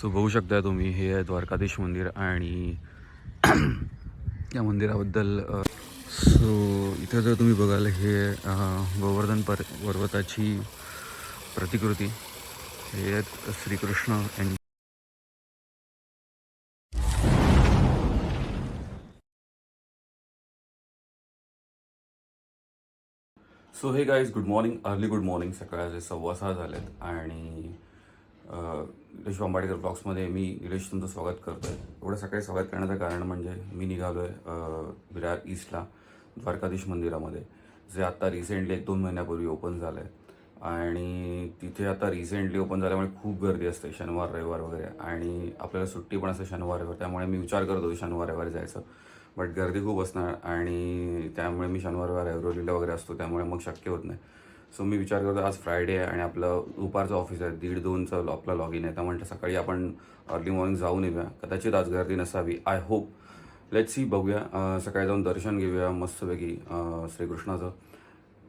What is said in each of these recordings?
So बघू शकता तुम्ही, हे आहे द्वारकाधीश मंदिर आणि या मंदिराबद्दल सो इथे जर तुम्ही बघाल हे गोवर्धन पर्वताची प्रतिकृती, हे आहेत श्रीकृष्ण यांची. सो हे guys, good morning, early good morning. सकाळचे 6:15 झालेत आणि निलेश आंबाडेकर ब्लॉग्समध्ये मी निलेश तुमचं स्वागत करतो आहे. एवढं सकाळी स्वागत करण्याचं कारण म्हणजे मी निघालो आहे विरार ईस्टला द्वारकाधीश मंदिरामध्ये, जे आता रिसेंटली 1-2 महिन्यापूर्वी ओपन झालं आहे. आणि तिथे आता रिसेंटली ओपन झाल्यामुळे खूप गर्दी असते शनिवार रविवार वगैरे, आणि आपल्याला सुट्टी पण असते शनिवार रविवार. त्यामुळे मी विचार करत होतो शनिवार रविवारी जायचं, बट गर्दी खूप असणार आणि त्यामुळे मी शनिवार रविवार ऐरोलीला वगैरे असतो, त्यामुळे मग शक्य होत नाही. सो मी विचार करतो आज फ्रायडे आहे आणि आपलं दुपारचं ऑफिस आहे, 1:30-2चं आपला लॉग इन आहे. तर म्हटलं सकाळी आपण अर्ली मॉर्निंग जाऊन येऊया, कदाचित आज गर्दी नसावी. आय होप, लेट्स सी, बघूया. सकाळी जाऊन दर्शन घेऊया मस्तपैकी श्रीकृष्णाचं,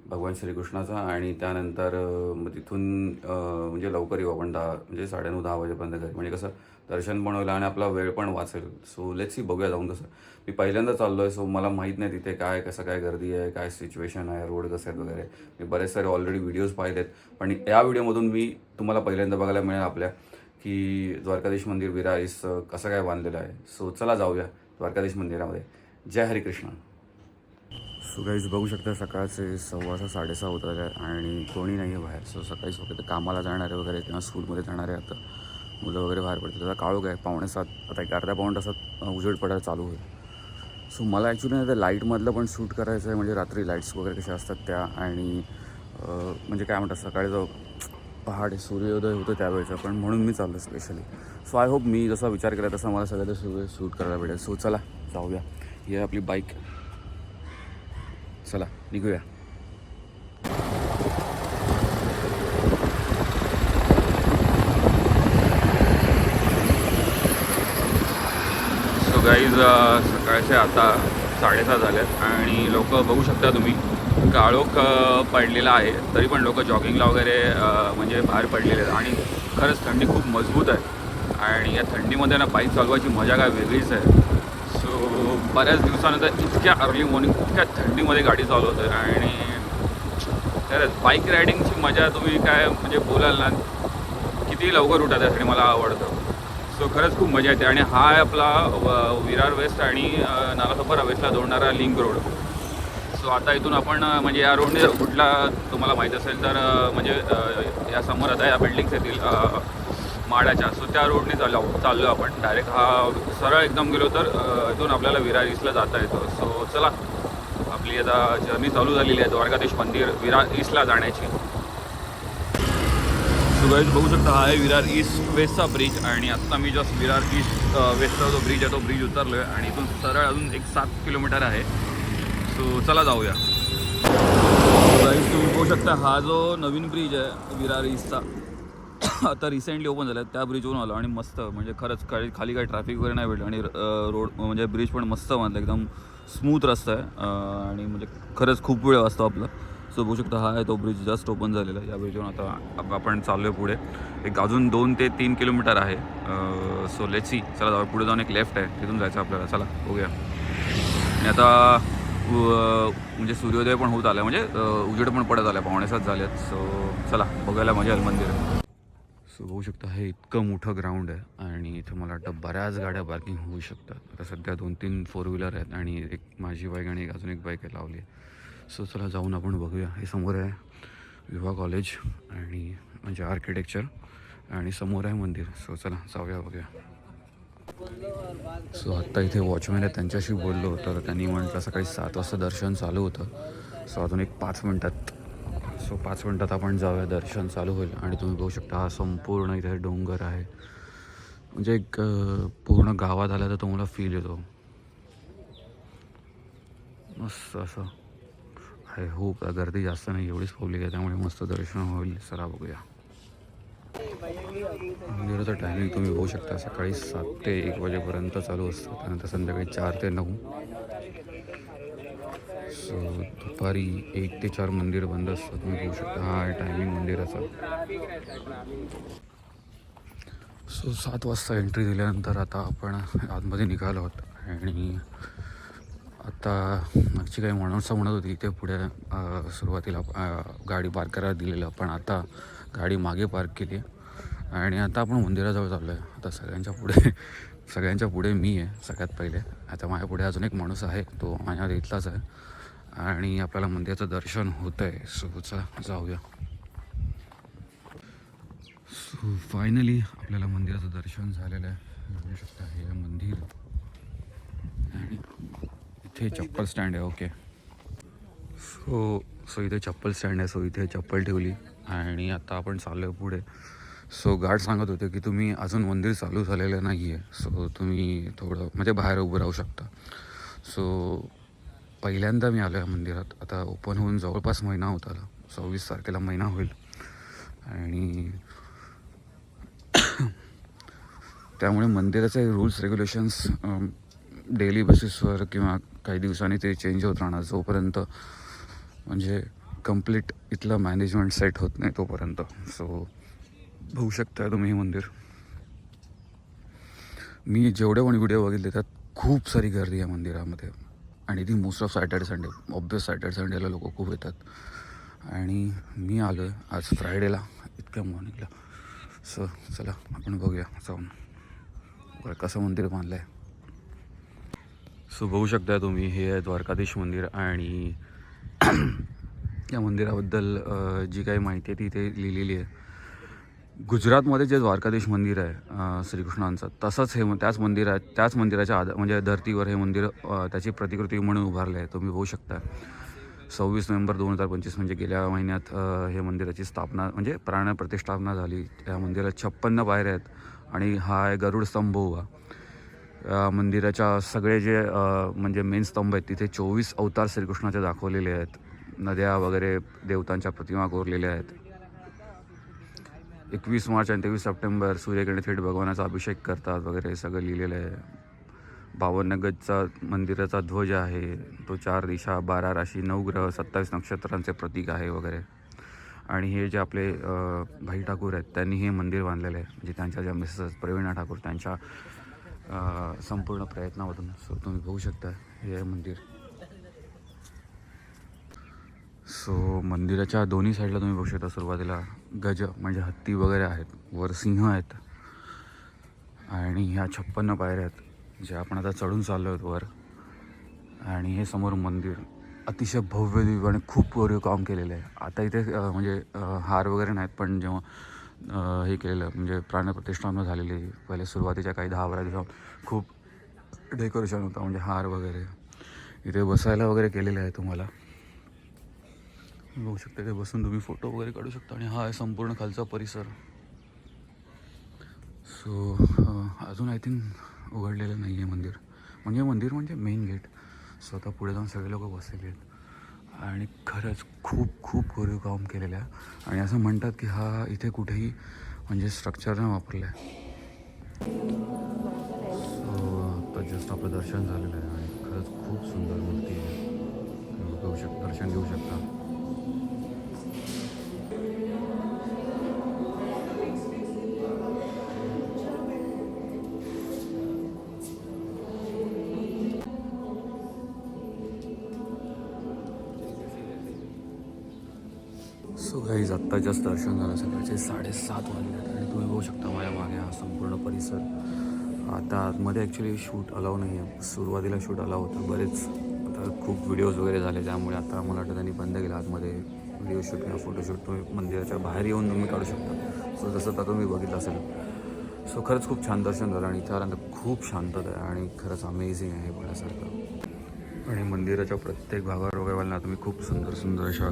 भगवान श्रीकृष्णाचा. आणि त्यानंतर मग तिथून म्हणजे लवकर येऊ आपण, 10 म्हणजे 9:30-10 वाजेपर्यंत घरी, म्हणजे कसं दर्शन पण होईल आणि आपला वेळ पण वाचेल. सो लेट्स सी, बघूया जाऊन कसं. मी पहिल्यांदा चाललो आहे, सो मला माहीत नाही तिथे काय कसं काय गर्दी आहे, काय सिच्युएशन आहे, रोड कसे आहेत वगैरे. मी बरेच सारे ऑलरेडी व्हिडिओज पाहिलेत, पण या व्हिडिओमधून मी तुम्हाला पहिल्यांदा बघायला मिळेल आपल्या की द्वारकाधीश मंदिर विरार ईस्ट कसं काय बांधलेलं आहे. सो चला जाऊया द्वारकाधीश मंदिरामध्ये. जय हरिकृष्ण. सो गाईज बघू शकता, सकाळचे 6:15-6:30 होत आहे आणि कोणी नाही आहे बाहेर. सो सकाळी वगैरे कामाला जाणारे वगैरे किंवा स्कूलमध्ये जाणारे आता मुलं वगैरे बाहेर पडतात. त्याचा काळोख आहे, 6:45, आता एक अर्ध्या पाऊण तासात उजेड पडायला चालू होईल. सो मला ॲक्च्युली नाही तर लाईटमधलं पण शूट करायचं आहे, म्हणजे रात्री लाईट्स वगैरे कशा असतात त्या, आणि म्हणजे काय म्हणतात सकाळी जो पहाटे सूर्योदय होतं त्यावेळेचं, पण म्हणून मी चाललो स्पेशली. सो आय होप मी जसा विचार केला तसा मला सगळं ते शूट करायला भेटेल. सो चला जाऊया. ही आहे आपली बाईक, चला निघूया. सो गाईज सकाळचे आता 7:30 झालेत आणि लोक बघू शकता तुम्ही, काळोख पडलेला आहे तरी पण लोक जॉगिंगला वगैरे म्हणजे बाहेर पडलेले आहेत. आणि खरंच थंडी खूप मजबूत आहे आणि या थंडीमध्ये ना बाईक चालवायची मजा काय वेगळीच आहे. सो बऱ्याच दिवसानंतर इतक्या अर्ली मॉर्निंग इतक्या थंडीमध्ये गाडी चालवत आहे आणि खरंच बाईक रायडिंगची मजा तुम्ही काय म्हणजे बोलाल ना, किती लवकर उठा त्यासाठी मला आवडतं. सो खरंच खूप मजा येते. आणि हा आहे आपला विरार वेस्ट आणि नालासोपारा वेस्टला जोडणारा लिंक रोड. सो आता इथून आपण म्हणजे या रोडने कुठला तुम्हाला माहीत असेल तर म्हणजे या समोर आता या बिल्डिंग्स येतील माडाच्या, सो त्या रोडने चाललो आपण डायरेक्ट. हा सरळ एकदम गेलो तर इथून आपल्याला विरार ईस्टला जाता येतं. सो चला, आपली आता जर्नी चालू झालेली आहे द्वारकाधीश मंदिर विरार ईस्टला जाण्याची. सो गाईज बघू शकता, हा आहे विरार ईस्ट वेस्टचा ब्रिज आणि आत्ता मी जस्ट विरार ईस्ट वेस्टचा जो ब्रिज आहे तो ब्रिज उतरलो आहे आणि इथून सरळ अजून एक 7 किलोमीटर आहे. सो चला जाऊया. गाईज तुम्ही बघू शकता, हा जो नवीन ब्रिज आहे विरार ईस्टचा आता रिसेंटली ओपन झाला आहे, त्या ब्रिजवरून आलो आणि मस्त म्हणजे खरंच खाली काही ट्रॅफिक वगैरे नाही भेटलं आणि रोड म्हणजे ब्रिज पण मस्त बांधलं, एकदम स्मूथ रस्ता आहे आणि म्हणजे खरंच खूप वेळ वाचतो आपला. सो बघू शकता, हा आहे तो ब्रिज जस्ट ओपन झालेला आहे. या ब्रिजवरून आता आपण चाललो आहे पुढे, एक अजून 2 ते 3 किलोमीटर आहे. सो लेट्स सी, चला जाऊ. पुढे जाऊन एक लेफ्ट आहे, तिथून जायचं आपल्याला. चला बघूया. आणि आता म्हणजे सूर्योदय पण होत आला, म्हणजे उजेड पण पडत आला, 6:45 झाले आहेत. सो चला बघायला मजा येईल मंदिर. सो बघू शकता, हे इतकं मोठं ग्राउंड आहे आणि इथं मला वाटतं बऱ्याच गाड्या पार्किंग होऊ शकतात. आता सध्या 2-3 4 व्हीलर आहेत आणि एक माझी बाईक आणि अजून एक बाईक आहे लावली आहे. सो चला जाऊन आपण बघूया. हे समोर आहे विवाह कॉलेज आणि म्हणजे आर्किटेक्चर, आणि समोर आहे मंदिर. सो चला जाऊया बघूया. सो आत्ता इथे वॉचमॅन आहे, त्यांच्याशी बोललो तर त्यांनी म्हटलं सकाळी 7 वाजता दर्शन चालू होतं. सो अजून एक 5 मिनटात, सो 5 मिनटात आपण जाऊया, दर्शन चालू होईल. आणि तुम्ही बघू शकता, हा संपूर्ण इथे डोंगर आहे, म्हणजे एक पूर्ण गावात आला तर तुम्हाला फील येतो मस्त असं. आय होप गर्दी जास्त नाही, एवढीच पब्लिक आहे, त्यामुळे मस्त दर्शन होईल. चला बघूया. मंदिराचं टायमिंग तुम्ही बघू शकता, सकाळी 7 ते 1 वाजेपर्यंत चालू असतं, त्यानंतर संध्याकाळी 4 ते 9. सो दुपारी 1 ते 4 मंदिर बंद असतं, तुम्ही बघू शकता. हा आहे टायमिंग मंदिराचा. सो 7 वाजता एंट्री दिल्यानंतर आता आपण आतमध्ये निघालो आहोत आणि आता मागची काही माणसं म्हणत होती इथे पुढे सुरुवातीला गाडी पार्क करायला दिलेलं, पण आता गाडी मागे पार्क केली आणि आता आपण मंदिराजवळ चाललो आहे. आता सगळ्यांच्या पुढे मी आहे सगळ्यात पहिले. आता माझ्या पुढे अजून एक माणूस आहे, तो माझ्या इथलाच आहे आणि आपल्याला मंदिराचं दर्शन होतं आहे. सो चला जाऊया. सो फायनली आपल्याला मंदिराचं दर्शन झालेलं आहे. बघू शकता हे मंदिर आणि इथे चप्पल स्टँड आहे. ओके, सो इथे चप्पल स्टँड आहे. सो इथे चप्पल ठेवली आणि आता आपण चाललो आहे पुढे. सो गार्ड सांगत होते की तुम्ही अजून मंदिर चालू झालेलं नाही आहे, सो तुम्ही थोडं म्हणजे बाहेर उभं राहू शकता. सो पहिल्यांदा मी आलो आहे मंदिरात. आता ओपन होऊन जवळपास महिना होत आला, 26 तारखेला महिना होईल आणि त्यामुळे मंदिराचे रूल्स रेग्युलेशन्स डेली बेसिसवर किंवा काही दिवसांनी ते चेंज होत राहणार जोपर्यंत म्हणजे कंप्लीट इथलं मॅनेजमेंट सेट होत नाही तोपर्यंत. सो बघू शकता तुम्ही हे मंदिर. मी जेवढे पण व्हिडिओ बघितले त्यात खूप सारी गर्दी आहे मंदिरामध्ये आणि ती most of Saturday Sunday. Obvious Saturday संडेला लोक खूप येतात आणि मी आलो आहे आज फ्रायडेला इतक्या मॉर्निंगला. सो चला आपण बघूया जाऊन कसं मंदिर बांधलं आहे. सो बघू शकता तुम्ही हे आहे द्वारकाधीश मंदिर आणि या मंदिराबद्दल जी काही माहिती आहे ती इथे लिहिलेली आहे. गुजरातमध्ये जे द्वारकाधीश मंदिर आहे श्रीकृष्णांचं, तसंच हे त्याच मंदिराच्या म्हणजे धर्तीवर हे मंदिर त्याची प्रतिकृती म्हणून उभारले आहे. तुम्ही बघू शकता 26 नोव्हेंबर 2025 म्हणजे गेल्या महिन्यात हे मंदिराची स्थापना म्हणजे प्राण प्रतिष्ठापना झाली. या मंदिरात 56 पायऱ्या आहेत आणि हा आहे गरुड स्तंभ उभा. मंदिराच्या सगळे जे म्हणजे मेन स्तंभ आहेत तिथे 24 अवतार श्रीकृष्णाचे दाखवलेले आहेत. नद्या वगैरे देवतांच्या प्रतिमा कोरलेल्या आहेत. 21 मार्च आणि 23 सप्टेंबर सूर्यकिरणी थेट भगवानाचा अभिषेक करतात वगैरे सगळं लिहिलेलं आहे. 52 गजचा मंदिराचा ध्वज आहे, तो 4 दिशा 12 राशी 9 ग्रह 27 नक्षत्रांचे प्रतीक आहे वगैरे. आणि हे जे आपले भाई ठाकूर आहेत त्यांनी हे मंदिर बांधलेलं आहे, म्हणजे त्यांच्या ज्या मिसेस प्रवीणा ठाकूर त्यांच्या संपूर्ण प्रयत्नामधून. सो तुम्ही बघू शकता हे आहे मंदिर. सो मंदिराच्या दोन्ही साईडला तुम्ही बघू शकता सुरुवातीला गज म्हणजे हत्ती वगैरे आहेत, वर सिंह आहेत आणि ह्या 56 पायऱ्या आहेत जे आपण आता चढून चाललो आहोत वर. आणि हे समोर मंदिर अतिशय भव्य दिव्य आणि खूप कोरीव काम केलेलं आहे. आता इथे म्हणजे हार वगैरे नाहीत, पण जेव्हा हे केलेलं म्हणजे प्राणप्रतिष्ठापना झालेली पहिले सुरुवातीच्या काही 10-12 दिवसात खूप डेकोरेशन होतं, म्हणजे हार वगैरे. इथे बसायला वगैरे केलेलं आहे तुम्हाला बघू शकता. ते बसून तुम्ही फोटो वगैरे काढू शकता आणि हा आहे संपूर्ण खालचा परिसर. सो अजून आय थिंक उघडलेलं नाही आहे मंदिर म्हणजे मेन गेट. सो आता पुढे जाऊन सगळे लोक बसलेले आहेत आणि खरंच खूप खूप कोरीव काम केलेलं आहे. आणि असं म्हणतात की हा इथे कुठेही म्हणजे स्ट्रक्चरनं वापरलं आहे. सो आता जस्ट आपलं दर्शन झालेलं आहे आणि खरंच खूप सुंदर मूर्ती आहे. दर्शन घेऊ शकता. सो गाईज आत्ता जास्त दर्शन झालं सकाळचे 7:30 वाजले आणि तुम्ही बघू शकता माझ्या मागे हा संपूर्ण परिसर. आता आतमध्ये ॲक्च्युली शूट अलाव नाही आहे. सुरुवातीला शूट अलाव होतं, बरेच आता खूप व्हिडिओज वगैरे झाले त्यामुळे आता मला वाटतं त्यांनी बंद केलं आतमध्ये व्हिडिओ शूट किंवा फोटोशूट. तुम्ही मंदिराच्या बाहेर येऊन तुम्ही काढू शकता. सो जसं आता तुम्ही बघितलं असेल. सो खरंच खूप छान दर्शन झालं आणि इथं आल्यानंतर खूप शांतता आहे आणि खरंच अमेझिंग आहे बघण्यासारखं. आणि मंदिराच्या प्रत्येक भागावर वगैरे तुम्ही खूप सुंदर सुंदर अशा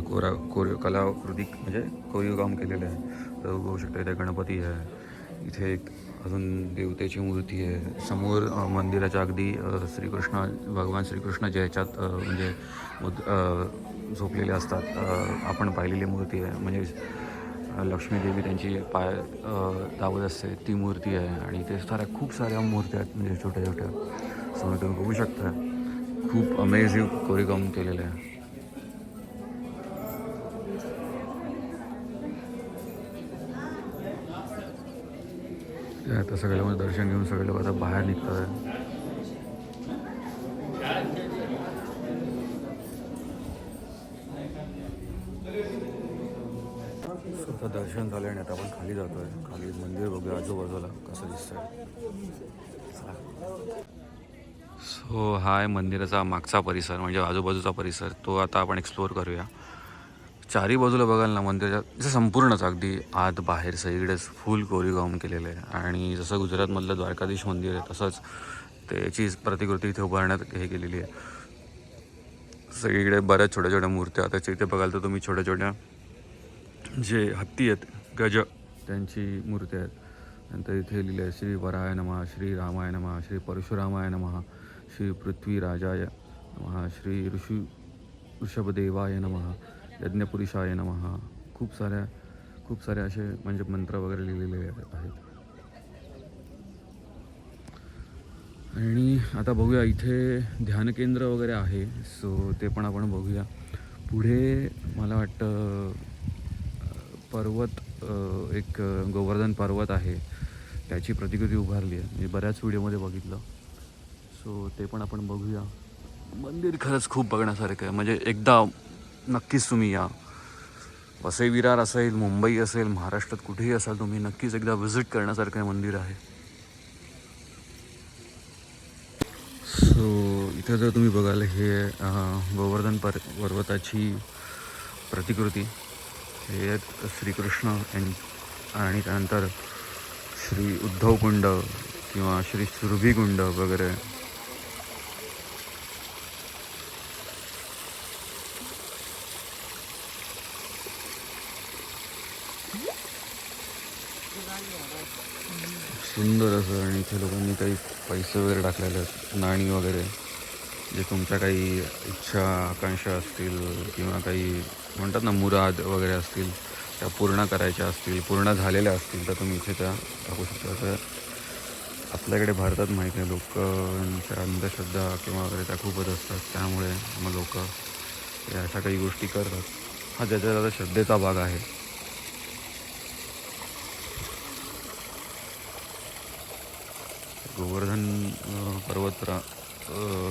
कलाकृती म्हणजे कोरीव काम केलेलं आहे. तर बघू शकता इथे गणपती आहे, इथे एक अजून देवतेची मूर्ती आहे. समोर मंदिराच्या अगदी भगवान श्रीकृष्ण जे ह्याच्यात म्हणजे झोपलेले असतात आपण पाहिलेली मूर्ती आहे. म्हणजे लक्ष्मीदेवी त्यांची पाय दावत असते ती मूर्ती आहे. आणि इथे खूप साऱ्या मूर्त्या आहेत म्हणजे छोट्या छोट्या. समोर तुम्ही बघू शकता खूप अमेझिंग कोरीव काम केलेलं आहे. ते आता सगळे मग दर्शन घेऊन सगळे लोक आता बाहेर निघतात आहे. आता दर्शन झालं आणि आता आपण खाली जातोय. खाली मंदिर बघूया आजूबाजूला कसं दिसतंय. सो हा आहे मंदिराचा मागचा परिसर म्हणजे आजूबाजूचा परिसर. तो आता आपण एक्सप्लोअर करूया. चारी बाजूला बघाल ना मंदिराच्या जसं संपूर्णच अगदी आत बाहेर सगळीकडेच फुल कोरीवकाम केलेलं आहे. आणि जसं गुजरातमधलं द्वारकाधीश मंदिर आहे तसंच त्याची प्रतिकृती इथे उभारण्यात हे केलेली आहे. सगळीकडे बऱ्याच छोट्या छोट्या मूर्त्या. त्याच्या इथे बघाल तर तुम्ही छोट्या छोट्या जे हत्ती आहेत गज त्यांची मूर्ती आहेत. नंतर इथे लिहिले आहे श्री वराय नमः, श्री रामाय नमः, श्री परशुरामाय नमः, श्री पृथ्वीराजाय नमः, श्री ऋषभदेवाय नमः, यज्ञपुरुषाय नमः. खूप सारे असे म्हणजे मंत्र वगैरे लिहिलेले आहेत. आणि आता बघूया इथे ध्यान केंद्र वगैरे आहे. सो ते पण आपण बघूया. पुढे मला वाटतं पर्वत एक गोवर्धन पर्वत आहे त्याची प्रतिकृती उभारली आहे. मी बऱ्याच व्हिडिओमध्ये बघितलं. सो ते पण आपण बघूया. मंदिर खरंच खूप बघण्यासारखं आहे. म्हणजे एकदा नक्कीच तुम्ही या. वसई विरार असेल, मुंबई असेल, महाराष्ट्रात कुठेही असाल तुम्ही नक्कीच एकदा व्हिजिट करण्यासारखं मंदिर आहे. सो इथे जर तुम्ही बघाल हे गोवर्धन पर्वताची प्रतिकृती हे आहेत श्रीकृष्ण आणि त्यानंतर श्री उद्धव कुंड किंवा श्री सुरभी कुंड वगैरे. सुंदर असं. आणि इथे लोकांनी काही पैसे वगैरे टाकलेले आहेत, नाणी वगैरे. जे तुमच्या काही इच्छा आकांक्षा असतील किंवा काही म्हणतात ना मुराद वगैरे असतील त्या पूर्ण करायच्या असतील, पूर्ण झालेल्या असतील तर तुम्ही इथे त्या टाकू शकता. तर आपल्याकडे भारतात माहीत आहे लोकांच्या अंधश्रद्धा किंवा वगैरे त्या खूपच असतात. त्यामुळे मग लोक अशा काही गोष्टी करतात. हा ज्याच्या त्याचा श्रद्धेचा भाग आहे. गोवर्धन पर्वत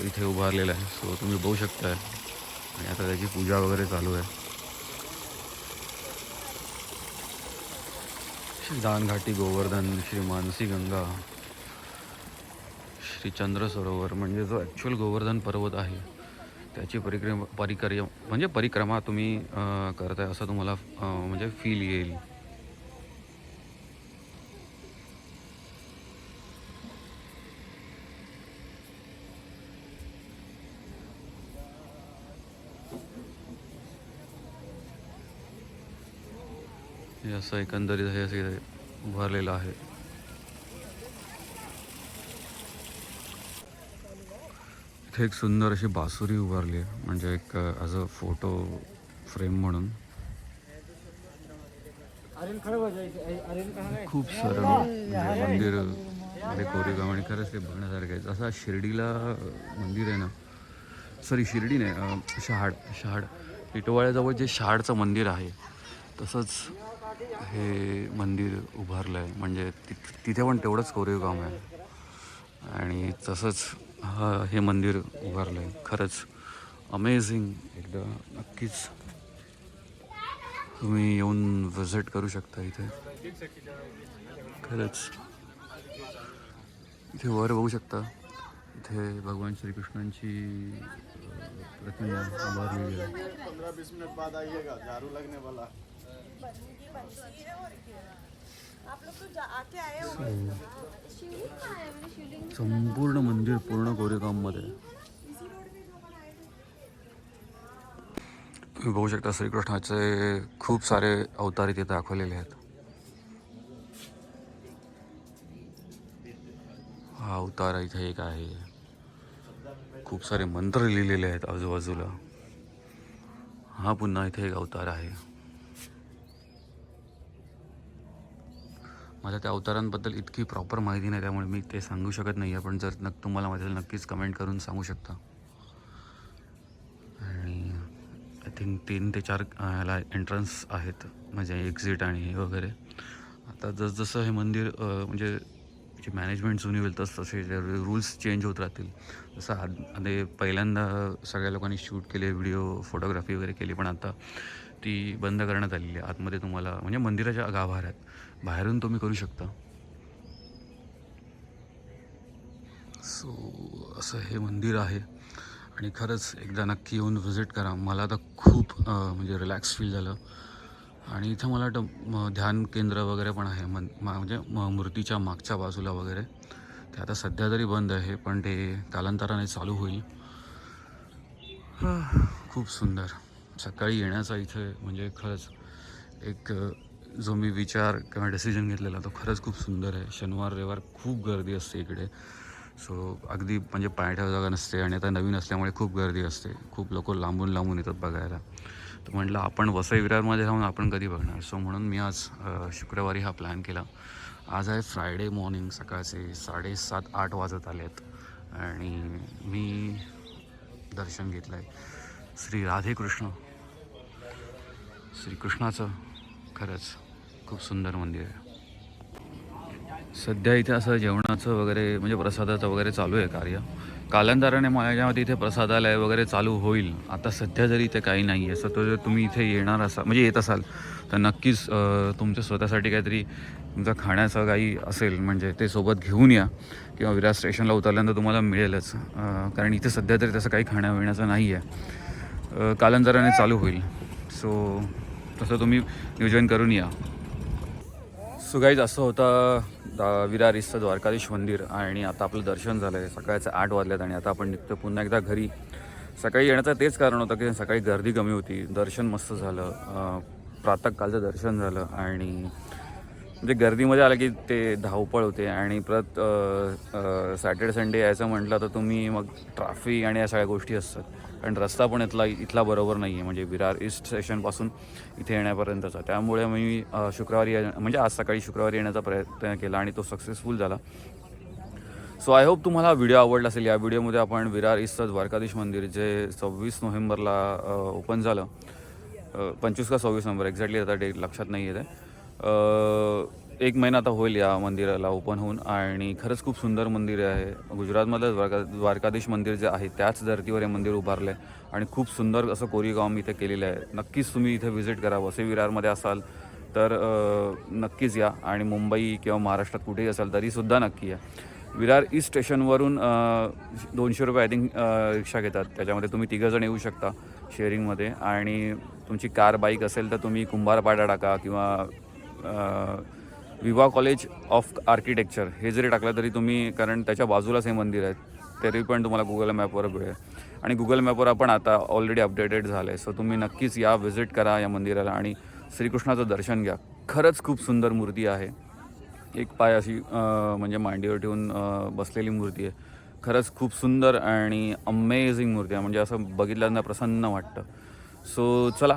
इथे उभारलेला आहे. सो तुम्ही बघू शकताय. आणि आता त्याची पूजा वगैरे चालू आहे. श्री दानघाटी गोवर्धन, श्री मानसी गंगा, श्री चंद्र सरोवर म्हणजे जो ॲक्च्युअल गोवर्धन पर्वत आहे त्याची परिक्रमा तुम्ही करताय असं तुम्हाला म्हणजे फील येईल. हे असं एकंदरीत हे असं उभारलेलं आहे. इथे एक सुंदर अशी बासुरी उभारली आहे म्हणजे एक ॲज अ फोटो फ्रेम म्हणून. खूप सारं म्हणजे मंदिर मध्ये कोरीवकाम आणि खरंच ते बघण्यासारखं आहे. जसं शिर्डीला मंदिर आहे ना, सॉरी शिर्डी नाही, शहाड टिटवाळ्याजवळ जे शहाडचं मंदिर आहे तसंच हे मंदिर उभारलं आहे. म्हणजे तिथे पण तेवढंच कोरीवकाम आहे. आणि तसंच हे मंदिर उभारलं आहे. खरंच अमेझिंग. एकदा नक्कीच तुम्ही येऊन व्हिजिट करू शकता इथे. खरंच इथे वर बघू शकता. इथे भगवान श्रीकृष्णांची प्रतिमा उभारलेली आहे. 15-20 मिनट बाद आइएगा, झाड़ू लगने वाला. संपूर्ण मंदिर पूर्ण कोरीवकाममध्ये. तुम्ही बघू शकता श्रीकृष्णाचे खूप सारे अवतार इथे दाखवलेले आहेत. हा अवतार इथे एक आहे. खूप सारे मंत्र लिहिलेले आहेत आजूबाजूला. हा पुन्हा इथे एक अवतार आहे. मला त्या अवतारांबद्दल इतकी प्रॉपर माहिती नाही त्यामुळे मी ते सांगू शकत नाही आहे. पण जर तुम्हाला माहिती असेल नक्कीच कमेंट करून सांगू शकता. आणि आय थिंक 3 ते 4 ह्याला एंट्रन्स आहेत म्हणजे एक्झिट आणि हे वगैरे. आता जसजसं हे मंदिर म्हणजे जी मॅनेजमेंट जुनी होईल तसे रूल्स चेंज होत राहतील. जसं आधी पहिल्यांदा सगळ्या लोकांनी शूट केले, व्हिडिओ फोटोग्राफी वगैरे केली, पण आता ती बंद करण्यात आलेली आहे. आतमध्ये तुम्हाला म्हणजे मंदिराच्या गाभाऱ्यात बाहेरून तुम्ही करू शकता. सो असं हे मंदिर आहे आणि खरंच एकदा नक्की येऊन व्हिजिट करा. मला तर खूप म्हणजे रिलॅक्स फील झालं. आणि इथं मला वाटतं ध्यान केंद्र वगैरे पण आहे म्हणजे मूर्तीच्या मागच्या बाजूला वगैरे. ते आता सध्या तरी बंद आहे, पण ते कालांतराने चालू होईल. खूप सुंदर सकाळी येण्याचा इथे म्हणजे खरंच एक जो मी विचार किंवा डिसिजन घेतलेला तो खरंच खूप सुंदर आहे. शनिवार रविवार खूप गर्दी असते इकडे. सो अगदी म्हणजे पाय ठेवायला जागा नसते आणि आता नवीन असल्यामुळे खूप गर्दी असते. खूप लोक लांबून लांबून येतात बघायला. तर म्हटलं आपण वसई विरारमध्ये राहून आपण कधी बघणार. सो म्हणून मी आज शुक्रवारी हा प्लॅन केला. आज आहे फ्रायडे मॉर्निंग, सकाळचे 7:30-8 वाजत आले आहेत आणि मी दर्शन घेतलं आहे श्री राधेकृष्ण श्रीकृष्णाचं. खरंच खूप सुंदर मंदिर आहे. सध्या इथे असं जेवणाचं वगैरे म्हणजे प्रसादाचं वगैरे चालू आहे कार्य. कालांतराने माझ्यामध्ये इथे प्रसादालय वगैरे चालू होईल. आता सध्या जरी इथे काही नाही आहे. सो जर तुम्ही इथे येणार असाल म्हणजे येत असाल तर नक्कीच तुमच्या स्वतःसाठी काहीतरी तुमचं खाण्याचं काही असेल म्हणजे ते सोबत घेऊन या किंवा विरार स्टेशनला उतरल्यानंतर तुम्हाला मिळेलच. कारण इथे सध्या तरी तसं काही खाण्यापिण्याचं नाही आहे. कालांतराने चालू होईल. सो तसं तुम्ही नियोजन करून या. सो गाईज असं होतं विरार इथं द्वारकाधीश मंदिर आणि आता आपलं दर्शन झालं आहे. सकाळचे 8 वाजल्यात आणि आता आपण निघतो पुन्हा एकदा घरी. सकाळी येण्याचं तेच कारण होतं की सकाळी गर्दी कमी होती, दर्शन मस्त झालं, प्रातःकालचं दर्शन झालं आणि म्हणजे गर्दीमध्ये आलं की ते धावपळ होते आणि परत सॅटर्डे संडे यायचं म्हटलं तर तुम्ही मग ट्रॅफिक आणि या सगळ्या गोष्टी असतात. कारण रस्ता पण इथला बरोबर नाही आहे म्हणजे विरार ईस्ट स्टेशनपासून इथे येण्यापर्यंतचा. त्यामुळे मी शुक्रवारी म्हणजे आज सकाळी शुक्रवारी येण्याचा प्रयत्न केला आणि तो सक्सेसफुल झाला. सो आय होप तुम्हाला व्हिडिओ आवडला असेल. या व्हिडिओमध्ये आपण विरार ईस्टचं द्वारकाधीश मंदिर जे 26 नोव्हेंबरला ओपन झालं, 25 का 26 नोव्हेंबर एक्झॅक्टली आता डेट लक्षात नाही येते. 1 महिना आता होईल या मंदिराला ओपन होऊन आणि खरंच खूप सुंदर मंदिर आहे. गुजरातमधलं द्वारकाधीश मंदिर जे आहे त्याच धर्तीवर हे मंदिर उभारलं आहे आणि खूप सुंदर असं कोरीगाव इथे केलेलं आहे. नक्कीच तुम्ही इथे व्हिजिट करा. वसई विरारमध्ये असाल तर नक्कीच या आणि मुंबई किंवा महाराष्ट्रात कुठेही असाल तरीसुद्धा नक्की या. विरार ईस्ट स्टेशनवरून 200 रुपये आय थिंक रिक्षा घेतात. त्याच्यामध्ये तुम्ही 3 जण येऊ शकता शेअरिंगमध्ये आणि तुमची कार बाईक असेल तर तुम्ही कुंभारपाडा टाका किंवा विवा कॉलेज ऑफ आर्किटेक्चर हे जरी टाकलं तरी तुम्ही, कारण त्याच्या बाजूलाच हे मंदिर आहे, तरी पण तुम्हाला गुगल मॅपवर मिळेल. आणि गुगल मॅपवर आपण आता ऑलरेडी अपडेटेड झालं आहे. सो तुम्ही नक्कीच या, व्हिजिट करा या मंदिराला आणि श्रीकृष्णाचं दर्शन घ्या. खरंच खूप सुंदर मूर्ती आहे. एक पाय अशी म्हणजे मांडीवर ठेवून बसलेली मूर्ती आहे. खरंच खूप सुंदर आणि अमेझिंग मूर्ती आहे. म्हणजे असं बघितल्यानं प्रसन्न वाटतं. सो चला,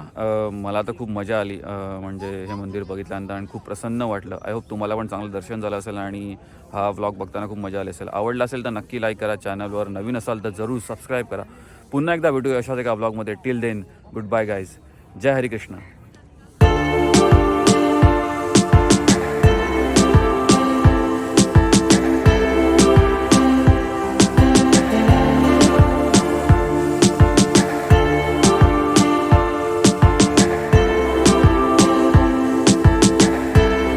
मला तर खूप मजा आली म्हणजे हे मंदिर बघितल्यानंतर आणि खूप प्रसन्न वाटलं. आय होप तुम्हाला पण चांगलं दर्शन झालं असेल आणि हा व्लॉग बघताना खूप मजा आली असेल. आवडला असेल तर नक्की लाईक करा. चॅनलवर नवीन असाल तर जरूर सबस्क्राईब करा. पुन्हा एकदा भेटूया अशाच एका व्लॉगमध्ये. Till then good bye guys. जय हरी कृष्ण.